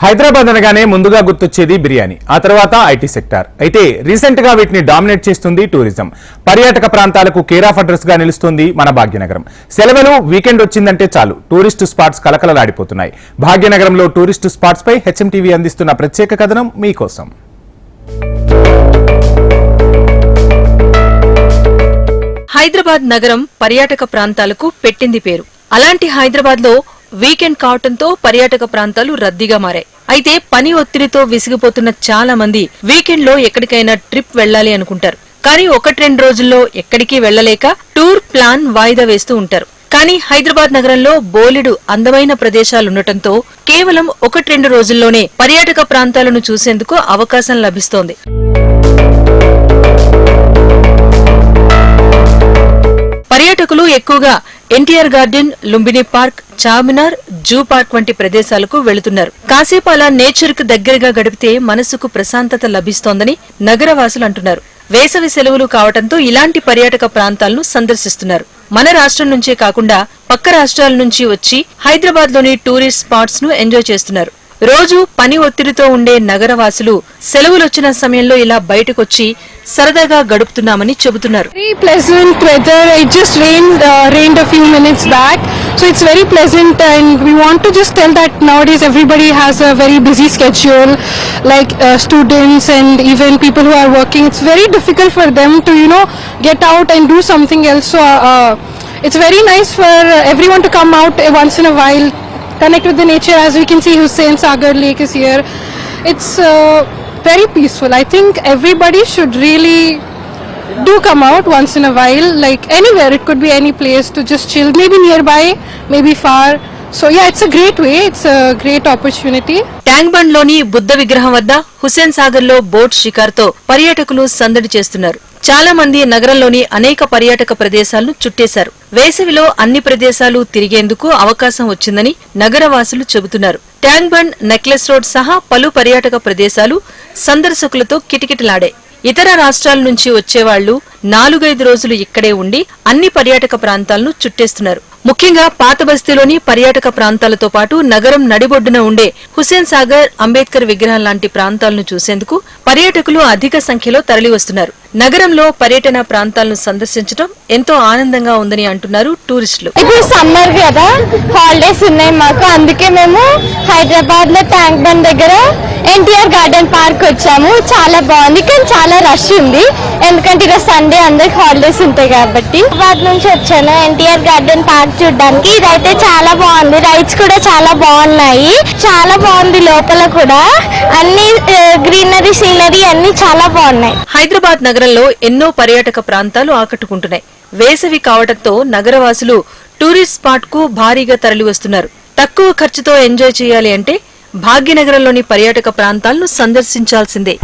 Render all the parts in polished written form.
హైదరాబాద్ అనగానే ముందుగా గుర్తొచ్చేది బిర్యానీ, ఆ తర్వాత ఐటీ సెక్టార్. అయితే రీసెంట్ గా వీటిని డామినేట్ చేస్తుంది టూరిజం. పర్యాటక ప్రాంతాలకు కేర్ ఆఫ్ అడ్రస్ గా నిలుస్తుంది మన భాగ్యనగరం. సెలవులు, వీకెండ్ వచ్చిందంటే చాలు టూరిస్టు స్పాట్స్ కలకలలాడిపోతున్నాయి. భాగ్యనగరంలో టూరిస్టు స్పాట్స్ పై హెచ్ఎంటీవీ అందిస్తున్న ప్రత్యేక కథనం మీకోసం. హైదరాబాద్ నగరం పర్యాటక ప్రాంతాలకు పెట్టింది పేరు. అలాంటి హైదరాబాద్ లో వీకెండ్ కావటంతో పర్యాటక ప్రాంతాలు రద్దీగా మారాయి. అయితే పని ఒత్తిడితో విసిగిపోతున్న చాలా మంది వీకెండ్ లో ఎక్కడికైనా ట్రిప్ వెళ్లాలి అనుకుంటారు. కానీ 1-2 రోజుల్లో ఎక్కడికి వెళ్లలేక టూర్ ప్లాన్ వాయిదా వేస్తూ ఉంటారు. కానీ హైదరాబాద్ నగరంలో బోలెడు అందమైన ప్రదేశాలుండటంతో కేవలం 1-2 రోజుల్లోనే పర్యాటక ప్రాంతాలను చూసేందుకు అవకాశం లభిస్తోంది. పర్యాటకులు ఎక్కువగా NTR garden, Lumbini park, Charminar, zoo park వంటి ప్రదేశాలకు వెళుతున్నారు. కాసేపు అలా నేచర్ కు దగ్గరగా గడిపితే మనసుకు ప్రశాంతత లభిస్తోందని నగరవాసులు అంటున్నారు. వేసవి సెలవులు కావడంతో ఇలాంటి పర్యాటక ప్రాంతాలను సందర్శిస్తున్నారు. మన రాష్ట్రం నుంచే కాకుండా పక్క రాష్ట్రాల నుంచి వచ్చి హైదరాబాద్ లోని టూరిస్ట్ స్పాట్స్ ను ఎంజాయ్ చేస్తున్నారు. రోజు పని ఒత్తిడితో ఉండే నగరవాసులు సెలవులొచ్చిన సమయంలో ఇలా బయటకొచ్చి సరదాగా గడుపుతున్నామని చెబుతున్నారు. Very pleasant weather. It just rained a few minutes back, so it's very pleasant. And we want to just tell that nowadays everybody has a very busy schedule, like students and even people who are working. It's very difficult for them to get out and do something else. So it's very nice for everyone to come out once in a while, connect with the nature. As we can see, Hussain Sagar Lake is here. It's very peaceful. I think everybody should really do come out once in a while, like anywhere. It could be any place to just chill, maybe nearby, maybe far. So yeah, it's a great way. It's a great opportunity. Tank bund లోని బుద్ధ విగ్రహం వద్ద హుస్సేన్ సాగర్ లో boat షికార్తో పర్యాటకులు సందడి చేస్తున్నారు. చాలా మంది నగరంలోని అనేక పర్యాటక ప్రదేశాలను చుట్టేశారు. వేసవిలో అన్ని ప్రదేశాలు తిరిగేందుకు అవకాశం వచ్చిందని నగరవాసులు చెబుతున్నారు. ట్యాంక్ బండ్, నెక్లెస్ రోడ్ సహా పలు పర్యాటక ప్రదేశాలు సందర్శకులతో కిటకిటలాడాయి. ఇతర రాష్ట్రాల నుంచి వచ్చేవాళ్లు 4-5 రోజులు ఇక్కడే ఉండి అన్ని పర్యాటక ప్రాంతాలను చుట్టేస్తున్నారు. ముఖ్యంగా పాత బస్తీలోని పర్యాటక ప్రాంతాలతో పాటు నగరం నడిబొడ్డున ఉండే హుస్సేన్ సాగర్, అంబేద్కర్ విగ్రహం లాంటి ప్రాంతాలను చూసేందుకు పర్యాటకులు అధిక సంఖ్యలో తరలివస్తున్నారు. నగరంలో పర్యటన ప్రాంతాలను సందర్శించడం ఎంతో ఆనందంగా ఉందని అంటున్నారు టూరిస్టులు. ఇప్పుడు సమ్మర్ కదా, హాలిడేస్ ఉన్నాయి మాకు, అందుకే మేము హైదరాబాద్ లో ట్యాంక్ బండ్ దగ్గర ఎన్టీఆర్ గార్డెన్ పార్క్ వచ్చాము. చాలా బాగుంది, కానీ చాలా రష్ ఉంది, ఎందుకంటే ఈరోజు సండే అందరికి హాలిడేస్ ఉంటాయి కాబట్టి. హైదరాబాద్ నుంచి వచ్చాను ఎన్టీఆర్ గార్డెన్ పార్క్ చూడడానికి. ఇదైతే చాలా బాగుంది, రైడ్స్ కూడా చాలా బాగున్నాయి, చాలా బాగుంది. లోపల కూడా అన్ని గ్రీనరీ, సీనరీ అన్ని చాలా బాగున్నాయి. హైదరాబాద్ నగరంలో ఎన్నో పర్యాటక ప్రాంతాలు ఆకట్టుకుంటున్నాయి. వేసవి కావడంతో నగరవాసులు టూరిస్ట్ స్పాట్ కు భారీగా తరలివస్తున్నారు. తక్కువ ఖర్చుతో ఎంజాయ్ చేయాలి అంటే భాగ్యనగరంలోని పర్యాటక ప్రాంతాలను సందర్శించాల్సిందే.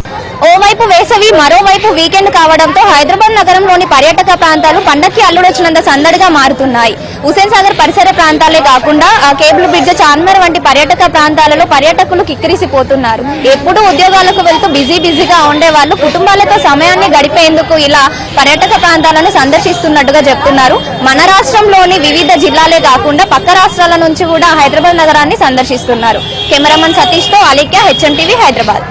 ఓవైపు వేసవి, మరోవైపు వీకెండ్ కావడంతో హైదరాబాద్ నగరంలోని పర్యాటక ప్రాంతాలు పండక్కి అల్లుడొచ్చినంత సందడిగా మారుతున్నాయి. హుస్సేన్ సాగర్ పరిసర ప్రాంతాలే కాకుండా కేబుల్ బ్రిడ్జ్, చార్మినార్ వంటి పర్యాటక ప్రాంతాలలో పర్యాటకులు కిక్కిరిసిపోతున్నారు. ఎప్పుడూ ఉద్యోగాలకు వెళ్తూ బిజీగా ఉండే వాళ్ళు కుటుంబాలతో సమయాన్ని గడిపేందుకు ఇలా పర్యాటక ప్రాంతాలను సందర్శిస్తున్నట్టుగా చెప్తున్నారు. మన రాష్ట్రంలోని వివిధ జిల్లాలే కాకుండా పక్క రాష్ట్రాల నుంచి కూడా హైదరాబాద్ నగరాన్ని సందర్శిస్తున్నారు. కెమెరామన్ సతీష్ తో అలీక్యా, హెచ్ఎంటీవీ, హైదరాబాద్.